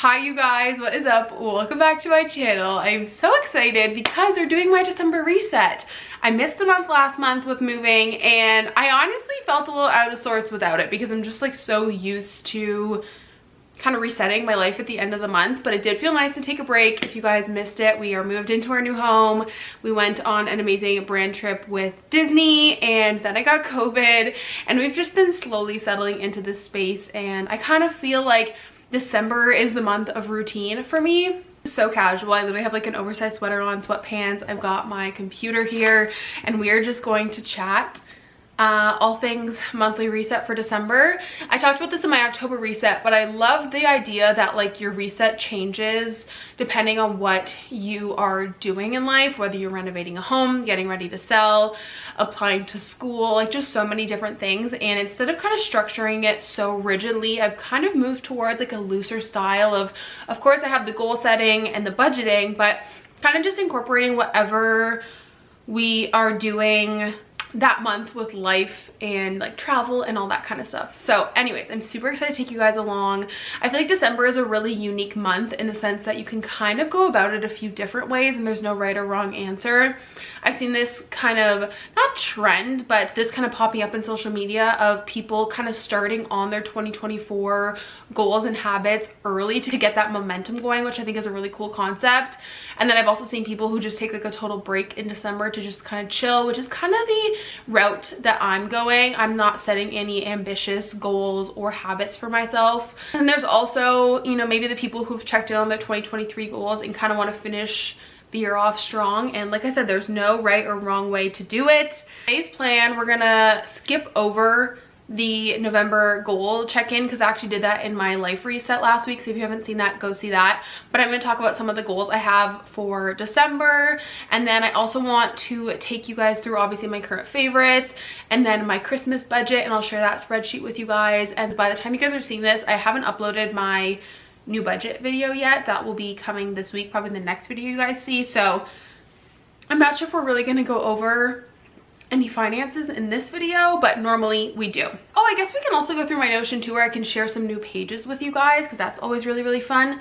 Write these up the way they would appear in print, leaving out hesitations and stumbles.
Hi you guys, what is up? Welcome back to my channel. I'm so excited because we're doing my December reset. I missed a month last month with moving and I honestly felt a little out of sorts without it because I'm just like so used to kind of resetting my life at the end of the month, but it did feel nice to take a break. If you guys missed it, we are moved into our new home. We went on an amazing brand trip with Disney and then I got COVID and we've just been slowly settling into this space, and I kind of feel like December is the month of routine for me. So casual. I literally have like an oversized sweater on, sweatpants. I've got my computer here and we are just going to chat all things monthly reset for December. I talked about this in my October reset, but I love the idea that like your reset changes depending on what you are doing in life, whether you're renovating a home, getting ready to sell, applying to school, like just so many different things. And instead of kind of structuring it so rigidly, I've kind of moved towards like a looser style of course I have the goal setting and the budgeting, but kind of just incorporating whatever we are doing that month with life and like travel and all that kind of stuff. So anyways, I'm super excited to take you guys along. I feel like December is a really unique month in the sense that you can kind of go about it a few different ways and there's no right or wrong answer. I've seen this kind of, not trend, but this kind of popping up in social media of people kind of starting on their 2024 goals and habits early to get that momentum going, which I think is a really cool concept. And then I've also seen people who just take like a total break in December to just kind of chill, which is kind of the route that I'm going. I'm not setting any ambitious goals or habits for myself. And there's also, you know, maybe the people who've checked in on their 2023 goals and kind of want to finish the year off strong. And like I said, there's no right or wrong way to do it. Today's plan, we're gonna skip over the November goal check-in because I actually did that in my life reset last week, so if you haven't seen that, go see that. But I'm going to talk about some of the goals I have for December, and then I also want to take you guys through obviously my current favorites and then my Christmas budget, and I'll share that spreadsheet with you guys. And by the time you guys are seeing this, I haven't uploaded my new budget video yet. That will be coming this week, probably the next video you guys see. So I'm not sure if we're really going to go over any finances in this video, but normally we do. Oh, I guess we can also go through my Notion too, where I can share some new pages with you guys because that's always really fun.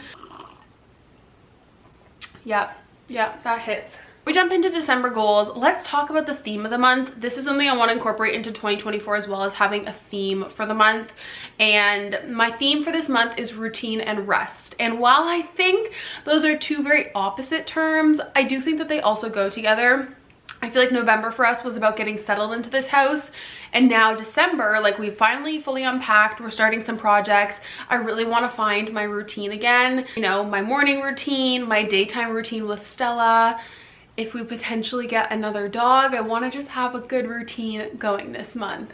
Yeah, that hits. We jump into December goals. Let's talk about the theme of the month. This is something I want to incorporate into 2024 as well as having a theme for the month. And my theme for this month is routine and rest. And while I think those are two very opposite terms, I do think that they also go together. I feel like November for us was about getting settled into this house, and now December, like we finally fully unpacked, we're starting some projects. I really want to find my routine again, you know, my morning routine, my daytime routine with Stella. If we potentially get another dog, I want to just have a good routine going this month.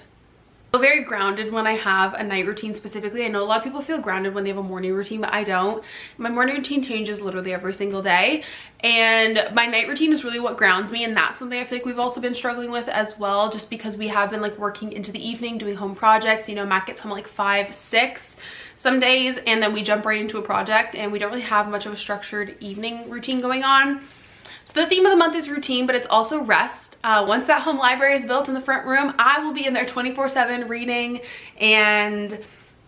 I feel very grounded when I have a night routine specifically. I know a lot of people feel grounded when they have a morning routine, but I don't. My morning routine changes literally every single day, and my night routine is really what grounds me, and that's something I feel like we've also been struggling with as well, just because we have been like working into the evening doing home projects. You know, Matt gets home at like 5, 6 some days, and then we jump right into a project and we don't really have much of a structured evening routine going on. So the theme of the month is routine, but it's also rest. Once that home library is built in the front room, I will be in there 24/7 reading, and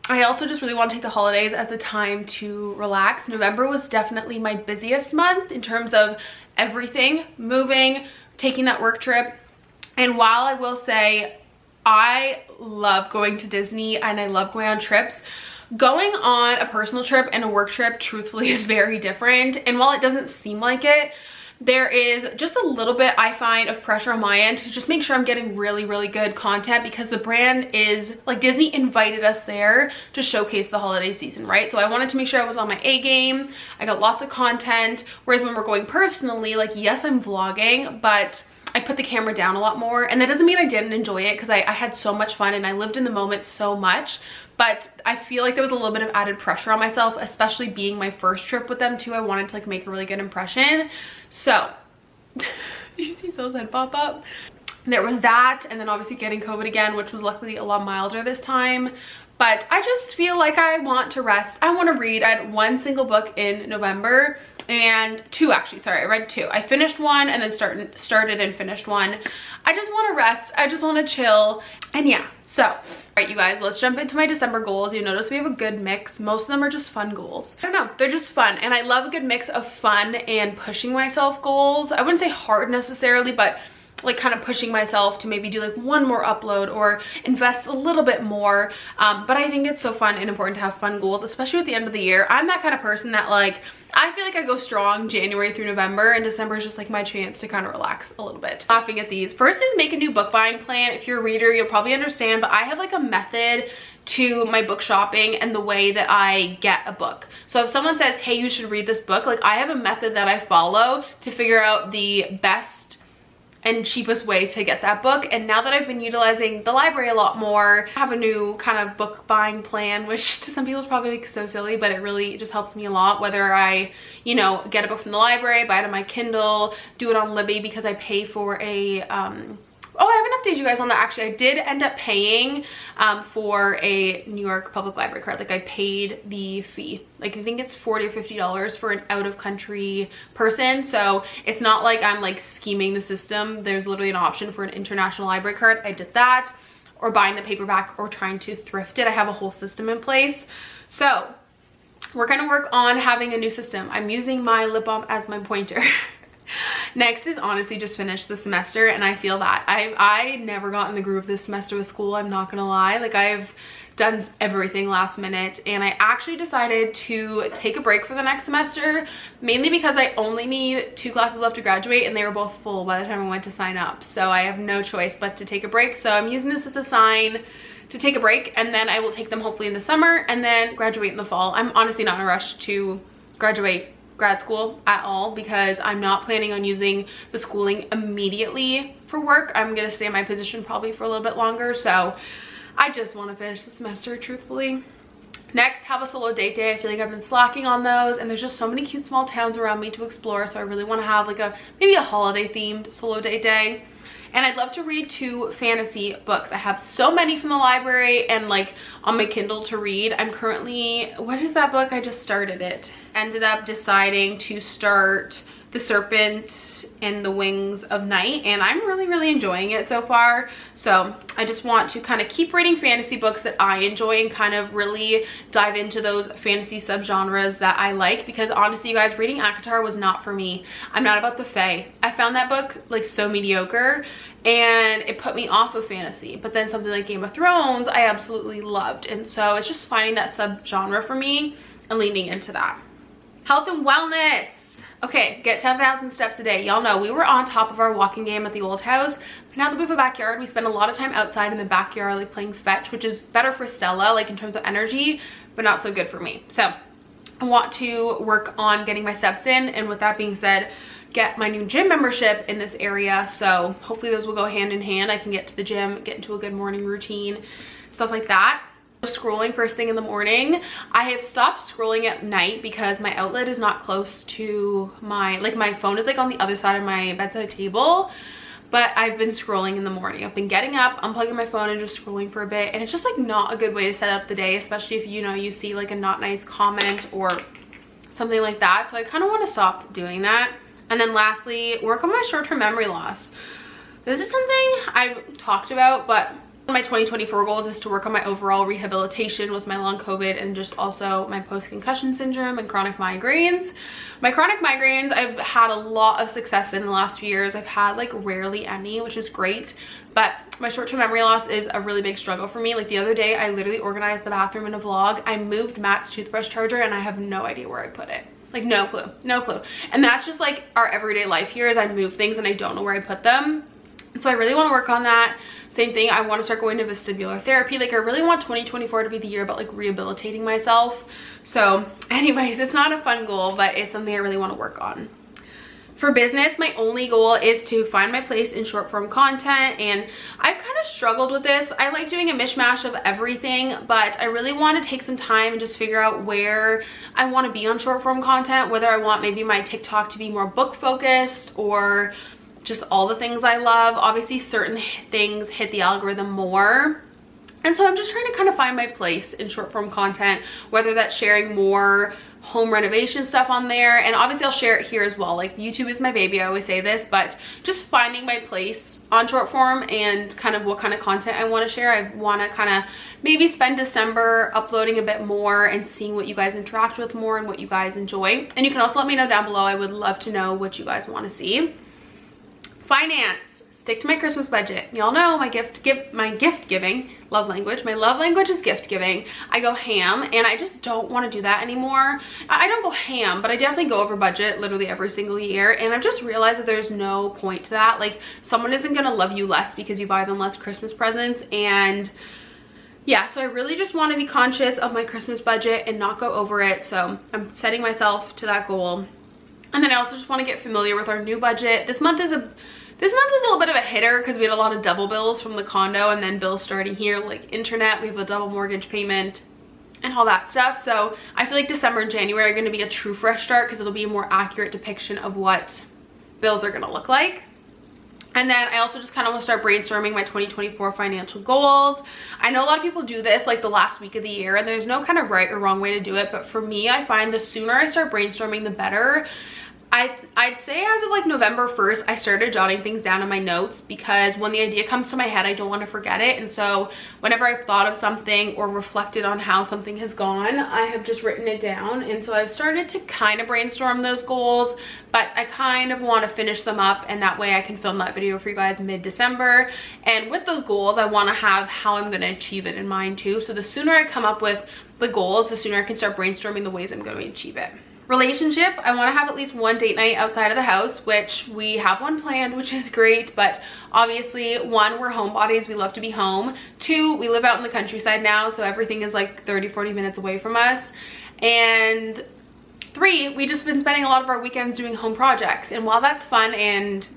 I also just really want to take the holidays as a time to relax. November was definitely my busiest month in terms of everything, moving, taking that work trip. And while I will say I love going to Disney and I love going on trips, going on a personal trip and a work trip truthfully is very different. And while it doesn't seem like it, there is just a little bit, I find, of pressure on my end to just make sure I'm getting really good content, because the brand is like, Disney invited us there to showcase the holiday season, right? So I wanted to make sure I was on my A game. I got lots of content, whereas when we're going personally, like, yes, I'm vlogging, but I put the camera down a lot more. And that doesn't mean I didn't enjoy it, because I had so much fun and I lived in the moment so much. But I feel like there was a little bit of added pressure on myself, especially being my first trip with them too. I wanted to like make a really good impression. So, did you see Soul's head pop up? There was that, and then obviously getting COVID again, which was luckily a lot milder this time. But I just feel like I want to rest. I want to read. I had one single book in November, and two actually, sorry, I read two. I finished one and then started and finished one. I just want to rest, I just want to chill, and yeah. So, all right, you guys, let's jump into my December goals. You notice we have a good mix. Most of them are just fun goals. I don't know, they're just fun, and I love a good mix of fun and pushing myself goals. I wouldn't say hard necessarily, but like kind of pushing myself to maybe do like one more upload or invest a little bit more. But I think it's so fun and important to have fun goals, especially at the end of the year. I'm that kind of person that like, I feel like I go strong January through November, and December is just like my chance to kind of relax a little bit. Laughing at these. First is make a new book buying plan. If you're a reader, you'll probably understand, but I have like a method to my book shopping and the way that I get a book. So if someone says, hey, you should read this book, like I have a method that I follow to figure out the best and cheapest way to get that book. And now that I've been utilizing the library a lot more, I have a new kind of book buying plan, which to some people is probably like so silly, but it really just helps me a lot. Whether I, you know, get a book from the library, buy it on my Kindle, do it on Libby because I pay for a oh, I haven't updated you guys on that. Actually, I did end up paying for a New York Public Library card. Like I paid the fee. Like I think it's $40 or $50 for an out-of-country person. So it's not like I'm like scheming the system. There's literally an option for an international library card. I did that, or buying the paperback, or trying to thrift it. I have a whole system in place. So we're gonna work on having a new system. I'm using my lip balm as my pointer. Next is honestly just finish the semester, and I feel that I never got in the groove this semester with school. I'm not gonna lie, like I've done everything last minute, and I actually decided to take a break for the next semester, mainly because I only need 2 classes left to graduate, and they were both full by the time I went to sign up. So I have no choice but to take a break. So I'm using this as a sign to take a break, and then I will take them hopefully in the summer and then graduate in the fall. I'm honestly not in a rush to graduate grad school at all because I'm not planning on using the schooling immediately for work. I'm gonna stay in my position probably for a little bit longer, so I just want to finish the semester truthfully. Next, have a solo date day. I feel like I've been slacking on those, and there's just so many cute small towns around me to explore, so I really want to have like maybe a holiday themed solo date day. And I'd love to read 2 fantasy books. I have so many from the library and like on my Kindle to read. I'm currently, what is that book? I just started it. Ended up deciding to start The Serpent and the Wings of Night, and I'm really enjoying it so far. So I just want to kind of keep reading fantasy books that I enjoy and kind of really dive into those fantasy subgenres that I like, because honestly you guys, reading ACOTAR was not for me. I'm not about the fae. I found that book like so mediocre and it put me off of fantasy, but then something like Game of Thrones I absolutely loved, and so it's just finding that subgenre for me and leaning into that. Health and wellness. Okay, get 10,000 steps a day. Y'all know we were on top of our walking game at the old house, but now that we have a backyard, we spend a lot of time outside in the backyard like playing fetch, which is better for Stella like in terms of energy, but not so good for me. So I want to work on getting my steps in, and with that being said, get my new gym membership in this area, so hopefully those will go hand in hand. I can get to the gym, get into a good morning routine, stuff like that. Scrolling first thing in the morning. I have stopped scrolling at night because my outlet is not close to my phone is like on the other side of my bedside table, but I've been scrolling in the morning. I've been getting up, unplugging my phone and just scrolling for a bit, and it's just like not a good way to set up the day, especially if you know you see like a not nice comment or something like that. So I kind of want to stop doing that. And then lastly, work on my short-term memory loss. This is something I've talked about, but one of my 2024 goals is to work on my overall rehabilitation with my long COVID and just also my post-concussion syndrome and chronic migraines. My chronic migraines, I've had a lot of success in the last few years. I've had like rarely any, which is great, but my short-term memory loss is a really big struggle for me. Like the other day, I literally organized the bathroom in a vlog. I moved Matt's toothbrush charger and I have no idea where I put it. Like no clue. And that's just like our everyday life here, is I move things and I don't know where I put them. So I really want to work on that. Same thing, I want to start going to vestibular therapy. Like I really want 2024 to be the year about like rehabilitating myself. So anyways, it's not a fun goal, but it's something I really want to work on. For business, my only goal is to find my place in short form content, and I've kind of struggled with this. I like doing a mishmash of everything, but I really want to take some time and just figure out where I want to be on short form content, whether I want maybe my TikTok to be more book focused or just all the things I love. Obviously certain things hit the algorithm more And so I'm just trying to kind of find my place in short form content, whether that's sharing more home renovation stuff on there, and obviously I'll share it here as well. Like, YouTube is my baby, I always say this, but just finding my place on short form and kind of what kind of content I want to share. I want to kind of maybe spend December uploading a bit more and seeing what you guys interact with more and what you guys enjoy. And you can also let me know down below. I would love to know what you guys want to see. Finance. Stick to my Christmas budget. Y'all know my gift giving love language. My love language is gift giving. I go ham, and I just don't want to do that anymore. I don't go ham, but I definitely go over budget literally every single year, and I've just realized that there's no point to that. Like, someone isn't gonna love you less because you buy them less Christmas presents. And yeah, so I really just want to be conscious of my Christmas budget and not go over it. So I'm setting myself to that goal. And then I also just want to get familiar with our new budget. This month was a little bit of a hitter because we had a lot of double bills from the condo, and then bills starting here, like internet. We have a double mortgage payment and all that stuff. So I feel like December and January are going to be a true fresh start because it'll be a more accurate depiction of what bills are going to look like. And then I also just kind of want to start brainstorming my 2024 financial goals. I know a lot of people do this like the last week of the year, and there's no kind of right or wrong way to do it, but for me, I find the sooner I start brainstorming, the better. I'd say as of like November 1st, I started jotting things down in my notes, because when the idea comes to my head, I don't want to forget it. And so whenever I've thought of something or reflected on how something has gone, I have just written it down. And so I've started to kind of brainstorm those goals, but I kind of want to finish them up, and that way I can film that video for you guys mid-December. And with those goals, I want to have how I'm going to achieve it in mind too. So the sooner I come up with the goals, the sooner I can start brainstorming the ways I'm going to achieve it. Relationship, I want to have at least one date night outside of the house, which we have one planned, which is great. But obviously, one, we're homebodies, we love to be home. Two, we live out in the countryside now, so everything is like 30-40 minutes away from us. And three, we just been spending a lot of our weekends doing home projects, and while that's fun, and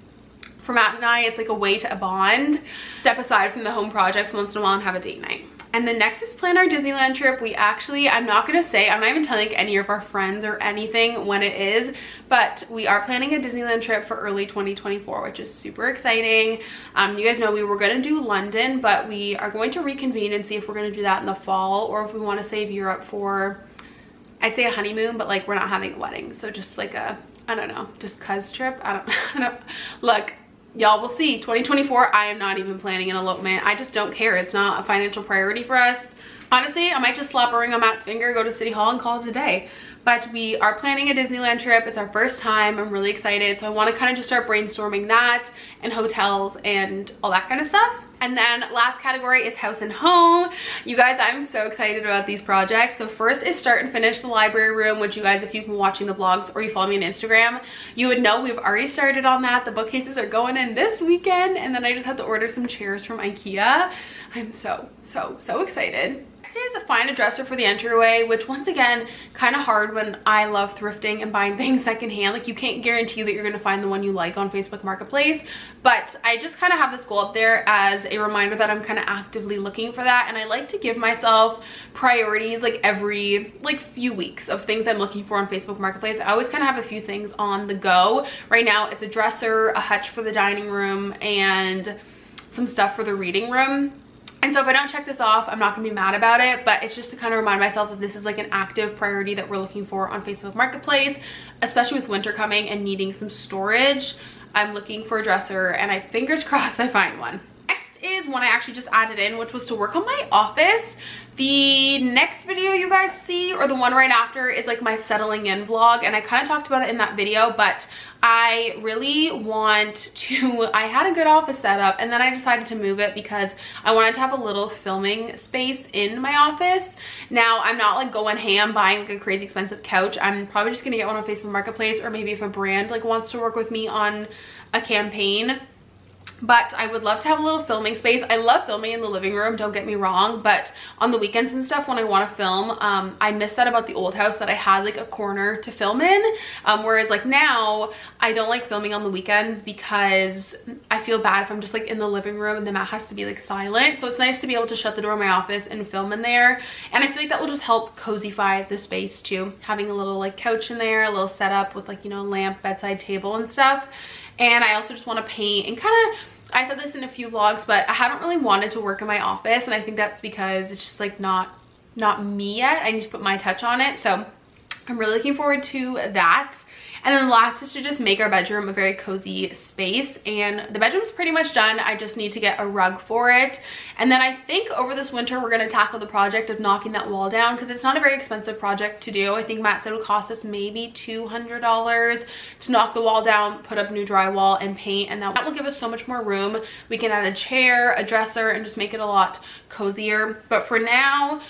for Matt and I, it's like a way to bond, step aside from the home projects once in a while and have a date night. And then next is plan our Disneyland trip. We actually, I'm not even telling any of our friends or anything when it is, but we are planning a Disneyland trip for early 2024, which is super exciting. You guys know we were gonna do London, but we are going to reconvene and see if we're gonna do that in the fall, or if we wanna save Europe for, I'd say a honeymoon, but like we're not having a wedding. So just like a, I don't know, just cuz trip. I don't, look. Y'all will see. 2024, I am not even planning an elopement. I just don't care. It's not a financial priority for us. Honestly, I might just slap a ring on Matt's finger, go to City Hall, and call it a day. But we are planning a Disneyland trip. It's our first time. I'm really excited. So I want to kind of just start brainstorming that, and hotels and all that kind of stuff. And then last category is house and home. You guys, I'm so excited about these projects. So first is start and finish the library room, which you guys, if you've been watching the vlogs or you follow me on Instagram, you would know we've already started on that. The bookcases are going in this weekend, and then I just have to order some chairs from IKEA. I'm so excited. Next is find a dresser for the entryway, which once again, kind of hard when I love thrifting and buying things secondhand. Like, you can't guarantee that you're going to find the one you like on Facebook Marketplace, but I just kind of have this goal up there as a reminder that I'm kind of actively looking for that. And I like to give myself priorities like every few weeks of things I'm looking for on Facebook Marketplace. I always kind of have a few things on the go. Right now it's a dresser, a hutch for the dining room, and some stuff for the reading room. And so if I don't check this off, I'm not gonna be mad about it, but it's just to kind of remind myself that this is like an active priority that we're looking for on Facebook Marketplace, especially with winter coming and needing some storage. I'm looking for a dresser, and I fingers crossed I find one. Next is one I actually just added in, which was to work on my office. The next video you guys see, or the one right after, is like my settling in vlog, and I kind of talked about it in that video, but I really want to, I had a good office setup, and then I decided to move it because I wanted to have a little filming space in my office. Now, I'm not like going ham buying like a crazy expensive couch. I'm probably just gonna get one on Facebook Marketplace, or maybe if a brand like wants to work with me on a campaign. But I would love to have a little filming space. I love filming in the living room, don't get me wrong, but on the weekends and stuff when I want to film, I miss that about the old house, that I had like a corner to film in. Whereas like now, I don't like filming on the weekends because I feel bad if I'm just like in the living room and the mat has to be like silent. So it's nice to be able to shut the door of my office and film in there. And I feel like that will just help cozyfy the space too. Having a little like couch in there, a little setup with like, you know, lamp, bedside table and stuff. And I also just want to paint and kind of, I said this in a few vlogs, but I haven't really wanted to work in my office, and I think that's because it's just like not me yet. I need to put my touch on it, so I'm really looking forward to that. And then last is to just make our bedroom a very cozy space, and the bedroom's pretty much done. I just need to get a rug for it. And then I think over this winter we're going to tackle the project of knocking that wall down, because it's not a very expensive project to do. I think Matt said it would cost us maybe $200 to knock the wall down, put up new drywall and paint, and that will give us so much more room. We can add a chair, a dresser, and just make it a lot cozier. But for now,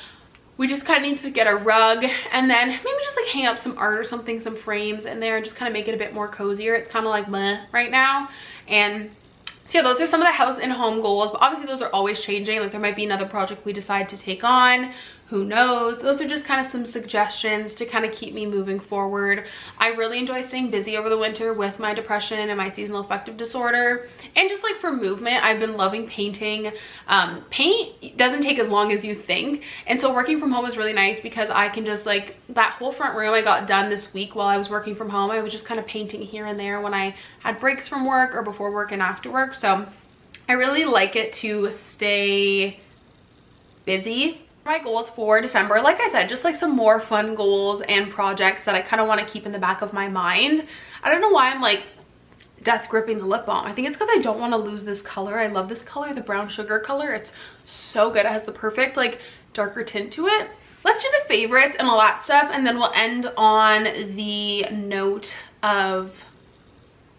we just kind of need to get a rug, and then maybe just like hang up some art or something, some frames in there, and just kind of make it a bit more cozier. It's kind of like meh right now. And so yeah, those are some of the house and home goals, but obviously those are always changing. Like there might be another project we decide to take on. Who knows? Those are just kind of some suggestions to kind of keep me moving forward. I really enjoy staying busy over the winter with my depression and my seasonal affective disorder. And just like for movement, I've been loving painting. Paint doesn't take as long as you think. And so working from home is really nice because I can just like, that whole front room I got done this week while I was working from home. I was just kind of painting here and there when I had breaks from work or before work and after work. So I really like it to stay busy. My goals for December, like I said, just like some more fun goals and projects that I kind of want to keep in the back of my mind. I don't know why I'm like death gripping the lip balm. I think it's because I don't want to lose this color. I love this color, the brown sugar color. It's so good. It has the perfect like darker tint to it. Let's do the favorites and all that stuff, and then we'll end on the note of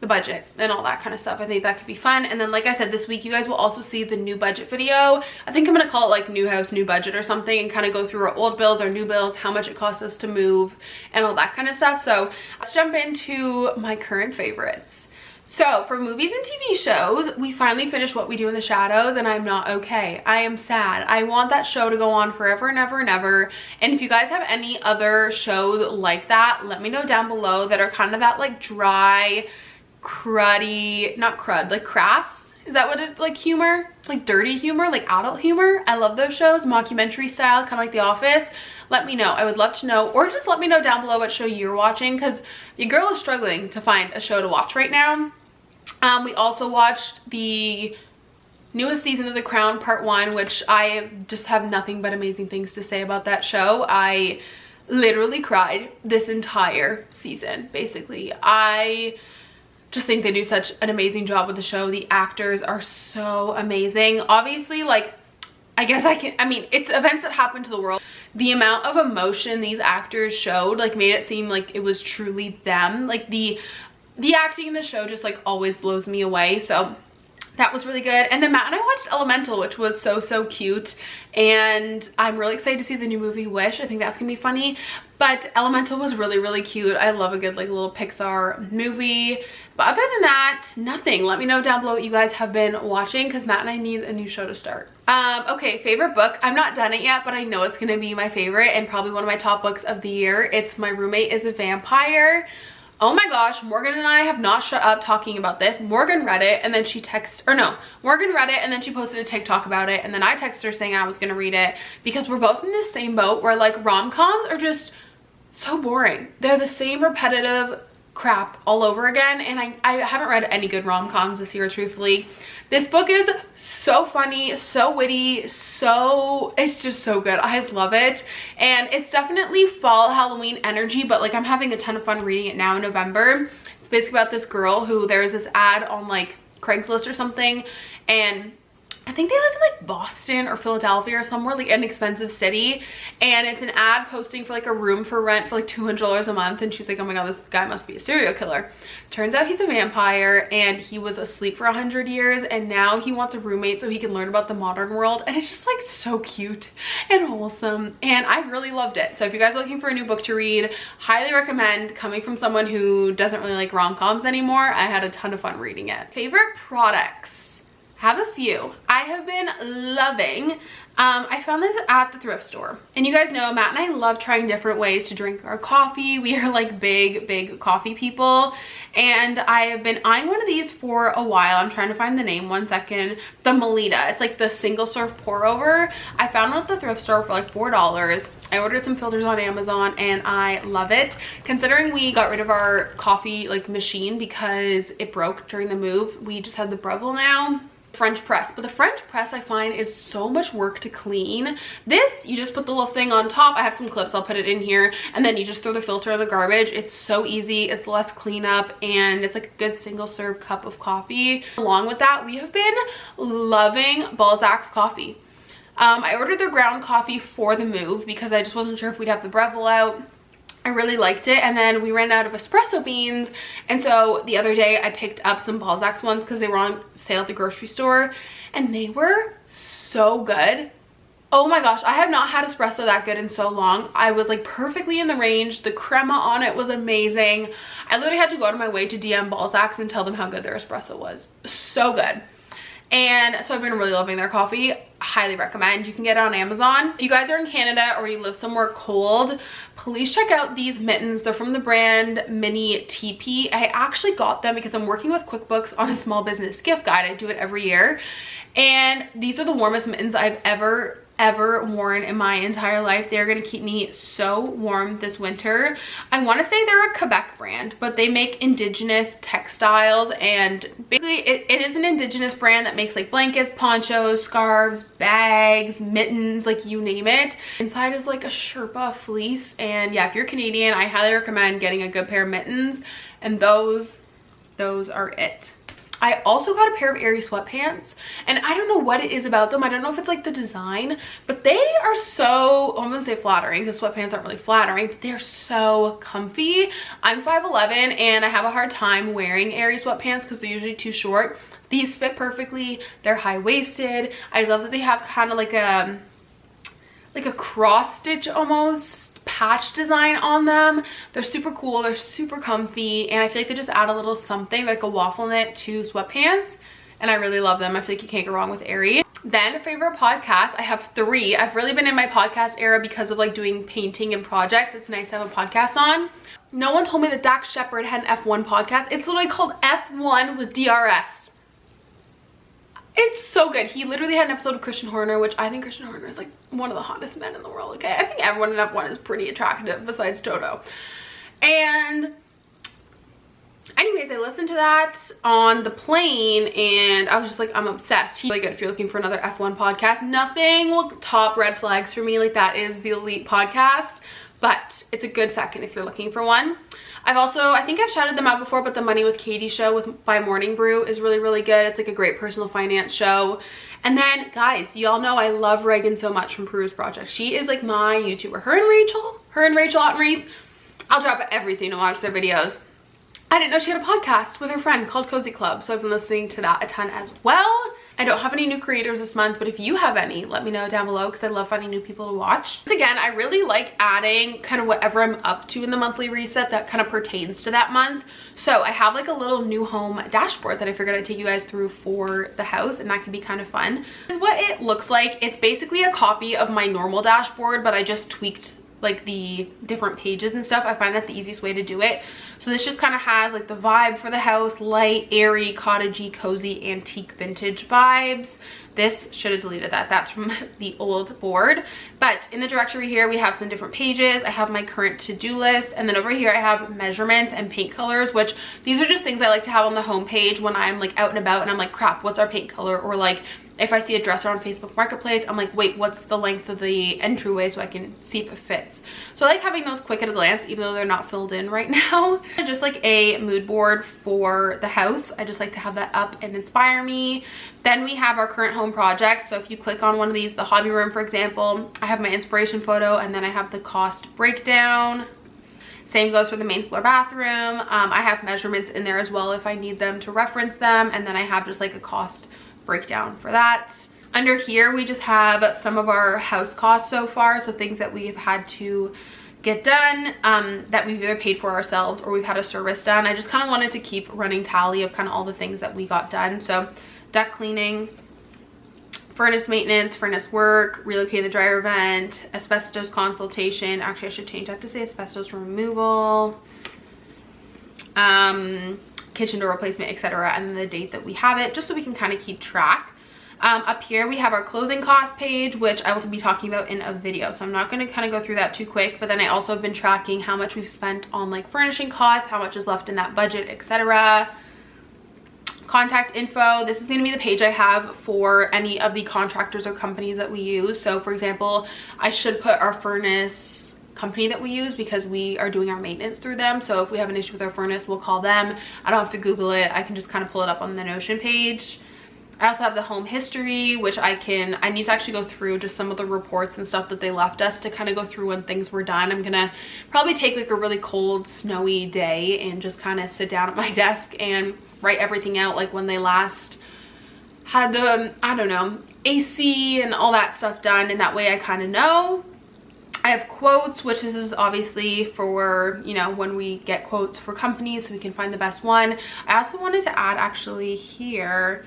the budget and all that kind of stuff. I think that could be fun. And then like I said, this week you guys will also see the new budget video. I think I'm gonna call it like new house, new budget or something, and kind of go through our old bills, our new bills, how much it costs us to move and all that kind of stuff. So let's jump into my current favorites. So for movies and TV shows, we finally finished What We Do in the Shadows, and I'm not okay. I am sad. I want that show to go on forever and ever and ever. And if you guys have any other shows like that, let me know down below that are kind of that like dry, cruddy, not crud, like crass, is that what it's like, humor, like dirty humor, like adult humor. I love those shows, mockumentary style, kind of like The Office. Let me know. I would love to know, or just let me know down below what show you're watching, because your girl is struggling to find a show to watch right now. We also watched the newest season of The Crown Part 1, which I just have nothing but amazing things to say about that show. I literally cried this entire season, basically. I just think they do such an amazing job with the show. The actors are so amazing. Obviously, like, I mean, it's events that happen to the world. The amount of emotion these actors showed, like, made it seem like it was truly them. Like, the acting in the show just, like, always blows me away. So that was really good. And then Matt and I watched Elemental, which was so cute. And I'm really excited to see the new movie Wish. I think that's gonna be funny. But Elemental was really cute. I love a good like little Pixar movie. But other than that, nothing. Let me know down below what you guys have been watching, because Matt and I need a new show to start. Okay, favorite book. I'm not done it yet, but I know it's gonna be my favorite and probably one of my top books of the year. It's My Roommate is a Vampire. Oh my gosh, Morgan and I have not shut up talking about this. Morgan read it and then she Morgan read it and then she posted a TikTok about it, and then I texted her saying I was gonna read it, because we're both in the same boat where like rom-coms are just so boring. They're the same repetitive crap all over again, and I haven't read any good rom-coms this year, truthfully. This book is so funny, so witty, it's just so good. I love it. And it's definitely fall Halloween energy, but like I'm having a ton of fun reading it now in November. It's basically about this girl who, there's this ad on like Craigslist or something, and I think they live in like Boston or Philadelphia or somewhere, like an expensive city, and it's an ad posting for like a room for rent for like $200 a month, and she's like, oh my god, this guy must be a serial killer. Turns out he's a vampire, and he was asleep for 100 years, and now he wants a roommate so he can learn about the modern world. And it's just like so cute and wholesome, and I really loved it. So if you guys are looking for a new book to read, highly recommend. Coming from someone who doesn't really like rom-coms anymore, I had a ton of fun reading it. Favorite products? Have a few. I have been loving, I found this at the thrift store, and you guys know Matt and I love trying different ways to drink our coffee. We are like big coffee people, and I have been eyeing one of these for a while. I'm trying to find the name, one second. The Melita. It's like the single serve pour over. I found it at the thrift store for like $4. I ordered some filters on Amazon and I love it. Considering we got rid of our coffee like machine because it broke during the move, we just have the Breville now. French press, but the French press I find is so much work to clean. This, you just put the little thing on top. I have some clips, I'll put it in here, and then you just throw the filter in the garbage. It's so easy, it's less cleanup, and it's like a good single serve cup of coffee. Along with that, we have been loving Balzac's coffee. I ordered their ground coffee for the move because I just wasn't sure if we'd have the Breville out. I really liked it, and then we ran out of espresso beans, and so the other day I picked up some Balzac's ones because they were on sale at the grocery store, and they were so good. Oh my gosh, I have not had espresso that good in so long. I was like perfectly in the range. The crema on it was amazing. I literally had to go out of my way to DM Balzac's and tell them how good their espresso was. So good. And so I've been really loving their coffee. Highly recommend. You can get it on Amazon. If you guys are in Canada or you live somewhere cold, please check out these mittens. They're from the brand Mini TP. I actually got them because I'm working with QuickBooks on a small business gift guide. I do it every year. And these are the warmest mittens I've ever worn in my entire life. They're gonna keep me so warm this winter. I want to say they're a Quebec brand, but they make indigenous textiles, and basically it is an indigenous brand that makes like blankets, ponchos, scarves, bags, mittens, like you name it. Inside is like a Sherpa fleece, and yeah, if you're Canadian, I highly recommend getting a good pair of mittens, and those are it. I also got a pair of Aerie sweatpants, and I don't know what it is about them. I don't know if it's like the design, but they are so, I'm gonna say flattering because sweatpants aren't really flattering, but they're so comfy. I'm 5'11" and I have a hard time wearing Aerie sweatpants because they're usually too short. These fit perfectly. They're high-waisted. I love that they have kind of like a cross stitch almost patch design on them. They're super cool, they're super comfy, and I feel like they just add a little something like a waffle knit to sweatpants, and I really love them. I feel like you can't go wrong with Aerie. Then favorite podcasts, I have 3. I've really been in my podcast era because of like doing painting and projects. It's nice to have a podcast on. No one told me that Dax Shepard had an F1 podcast. It's literally called F1 with DRS. It's so good. He literally had an episode of Christian Horner, which I think Christian Horner is like one of the hottest men in the world, okay? I think everyone in F1 is pretty attractive besides Toto. And anyways, I listened to that on the plane and I was just like, I'm obsessed. He's really good if you're looking for another F1 podcast. Nothing will top Red Flags for me. Like, that is the elite podcast, but it's a good second if you're looking for one. I've also, I think I've shouted them out before, but the Money with Katie show by Morning Brew is really, really good. It's like a great personal finance show. And then, guys, y'all know I love Reagan so much from Peru's Project. She is like my YouTuber. Her and Rachel Ottenreith. I'll drop everything to watch their videos. I didn't know she had a podcast with her friend called Cozy Club, so I've been listening to that a ton as well. I don't have any new creators this month, but if you have any, let me know down below because I love finding new people to watch. Again, I really like adding kind of whatever I'm up to in the monthly reset that kind of pertains to that month. So I have like a little new home dashboard that I figured I'd take you guys through for the house, and that could be kind of fun. This is what it looks like. It's basically a copy of my normal dashboard, but I just tweaked like the different pages and stuff. I find that the easiest way to do it. So this just kind of has like the vibe for the house, light, airy, cottagey, cozy, antique, vintage vibes. This, should have deleted that. That's from the old board. But in the directory here, we have some different pages. I have my current to-do list. And then over here, I have measurements and paint colors, which these are just things I like to have on the home page when I'm like out and about and I'm like, crap, what's our paint color? Or like, if I see a dresser on Facebook Marketplace, I'm like, wait, what's the length of the entryway so I can see if it fits? So I like having those quick at a glance, even though they're not filled in right now. Just like a mood board for the house. I just like to have that up and inspire me. Then we have our current home project. So if you click on one of these, the hobby room, for example, I have my inspiration photo and then I have the cost breakdown. Same goes for the main floor bathroom. I have measurements in there as well if I need them to reference them. And then I have just like a cost breakdown for that. Under here, we just have some of our house costs so far. So things that we've had to get done that we've either paid for ourselves or we've had a service done. I just kind of wanted to keep running tally of kind of all the things that we got done. So deck cleaning, furnace maintenance, furnace work, relocating the dryer vent, asbestos consultation. Actually, I should change that to say asbestos removal, kitchen door replacement, etc., and then the date that we have it, just so we can kind of keep track. Up here we have our closing cost page, which I will be talking about in a video, so I'm not going to kind of go through that too quick. But then I also have been tracking how much we've spent on like furnishing costs, how much is left in that budget, etc. contact info. This is going to be the page I have for any of the contractors or companies that we use. So for example, I should put our furnace company that we use because we are doing our maintenance through them. So if we have an issue with our furnace, we'll call them. I don't have to Google it. I can just kind of pull it up on the Notion page. I also have the home history, which I need to actually go through just some of the reports and stuff that they left us to kind of go through when things were done. I'm gonna probably take like a really cold, snowy day and just kind of sit down at my desk and write everything out, like when they last had the, I don't know, AC and all that stuff done, and that way I kind of know. I have quotes, which this is obviously for, you know, when we get quotes for companies so we can find the best one. I also wanted to add actually here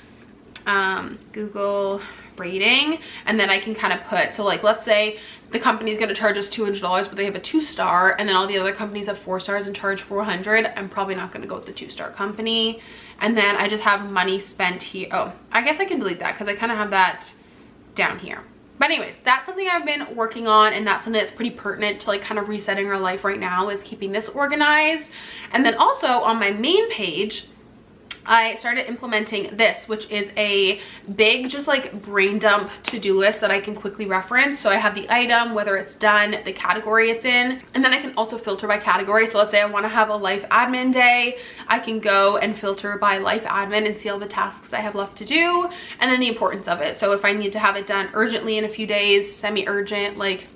Google rating, and then I can kind of put, so like let's say the company's going to charge us $200 but they have a 2-star, and then all the other companies have 4 stars and charge $400. I'm probably not going to go with the 2-star company. And then I just have money spent here. Oh, I guess I can delete that because I kind of have that down here. But anyways, that's something I've been working on, and that's something that's pretty pertinent to like kind of resetting our life right now, is keeping this organized. And then also on my main page, I started implementing this, which is a big just like brain dump to-do list that I can quickly reference. So I have the item, whether it's done, the category it's in, and then I can also filter by category. So let's say I want to have a life admin day, I can go and filter by life admin and see all the tasks I have left to do, and then the importance of it. So if I need to have it done urgently in a few days, semi-urgent, like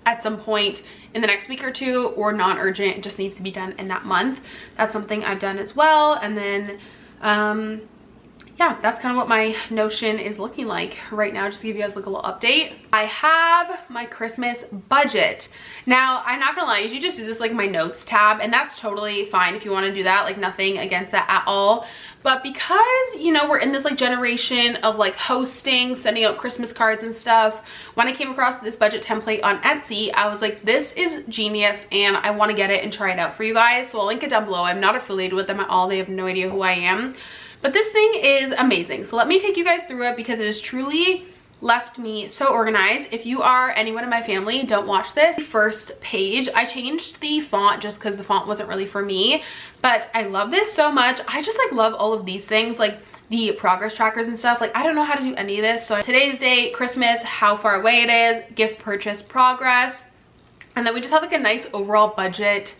at some point in the next week or two, or non-urgent, it just needs to be done in that month. That's something I've done as well. And then yeah, that's kind of what my Notion is looking like right now, just to give you guys like a little update. I have my Christmas budget. Now, I'm not gonna lie, you just do this like my notes tab, and that's totally fine if you want to do that, like nothing against that at all. But because, you know, we're in this like generation of like hosting, sending out Christmas cards and stuff, when I came across this budget template on Etsy, I was like, this is genius and I want to get it and try it out for you guys. So I'll link it down below. I'm not affiliated with them at all. They have no idea who I am. But this thing is amazing. So let me take you guys through it because it has truly left me so organized. If you are anyone in my family, don't watch this. First page, I changed the font just because the font wasn't really for me, but I love this so much. I just like love all of these things, like the progress trackers and stuff. Like I don't know how to do any of this. So today's date, Christmas, how far away it is, gift purchase progress, and then we just have like a nice overall budget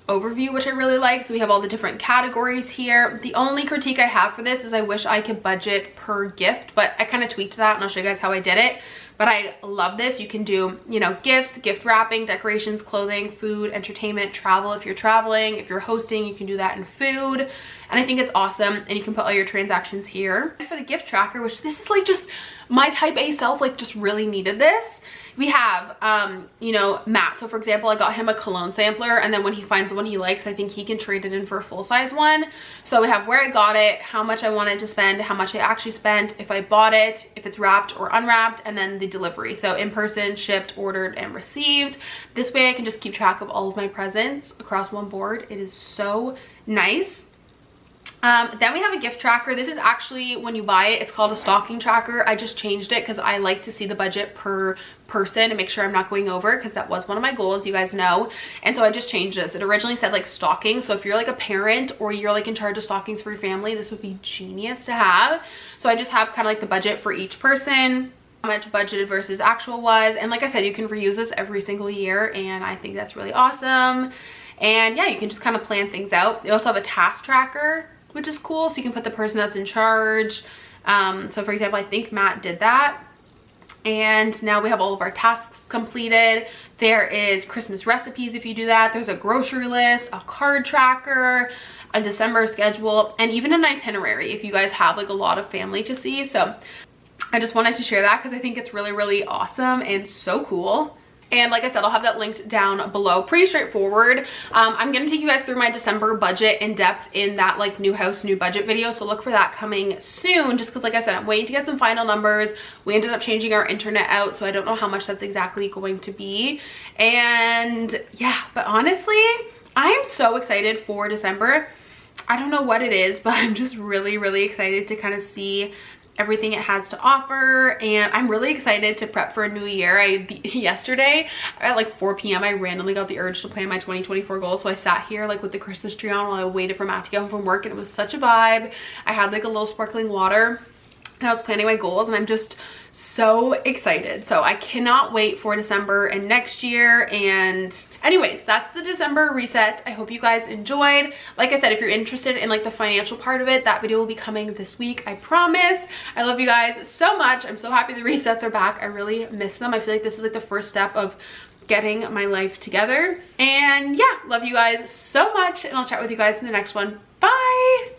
overview, which I really like. So we have all the different categories here. The only critique I have for this is I wish I could budget per gift, but I kind of tweaked that and I'll show you guys how I did it. But I love this. You can do, you know, gifts, gift wrapping, decorations, clothing, food, entertainment, travel if you're traveling. If you're hosting, you can do that in food. And I think it's awesome. And you can put all your transactions here. And for the gift tracker, which this is like just my type A self, like just really needed this. We have, you know, Matt. So for example, I got him a cologne sampler, and then when he finds one he likes, I think he can trade it in for a full-size one. So we have where I got it, how much I wanted to spend, how much I actually spent, if I bought it, if it's wrapped or unwrapped, and then the delivery. So in person, shipped, ordered, and received. This way I can just keep track of all of my presents across one board. It is so nice. Then we have a gift tracker. This is actually, when you buy it, it's called a stocking tracker. I just changed it because I like to see the budget per person to make sure I'm not going over, because that was one of my goals, you guys know. And so I just changed this. It originally said like stocking. So if you're like a parent or you're like in charge of stockings for your family, this would be genius to have. So I just have kind of like the budget for each person, how much budgeted versus actual was. And like I said, you can reuse this every single year, and I think that's really awesome. And yeah, you can just kind of plan things out. They also have a task tracker, which is cool. So you can put the person that's in charge. So for example, I think Matt did that. And now we have all of our tasks completed. There is Christmas recipes if you do that. There's a grocery list, a card tracker, a December schedule, and even an itinerary if you guys have like a lot of family to see. So I just wanted to share that because I think it's really, really awesome and so cool. And like I said, I'll have that linked down below. Pretty straightforward. I'm going to take you guys through my December budget in depth in that like new house, new budget video. So look for that coming soon, just because like I said, I'm waiting to get some final numbers. We ended up changing our internet out, so I don't know how much that's exactly going to be. And yeah, but honestly, I am so excited for December. I don't know what it is, but I'm just really, really excited to kind of see everything it has to offer, and I'm really excited to prep for a new year. Yesterday at like 4 p.m. I randomly got the urge to plan my 2024 goals, so I sat here like with the Christmas tree on while I waited for Matt to get home from work, and it was such a vibe. I had like a little sparkling water and I was planning my goals, and I'm just so excited. So I cannot wait for December and next year. And anyways, that's the December reset. I hope you guys enjoyed. Like I said, if you're interested in like the financial part of it, that video will be coming this week, I promise. I love you guys so much. I'm so happy the resets are back. I really miss them. I feel like this is like the first step of getting my life together. And yeah, love you guys so much, and I'll chat with you guys in the next one. Bye.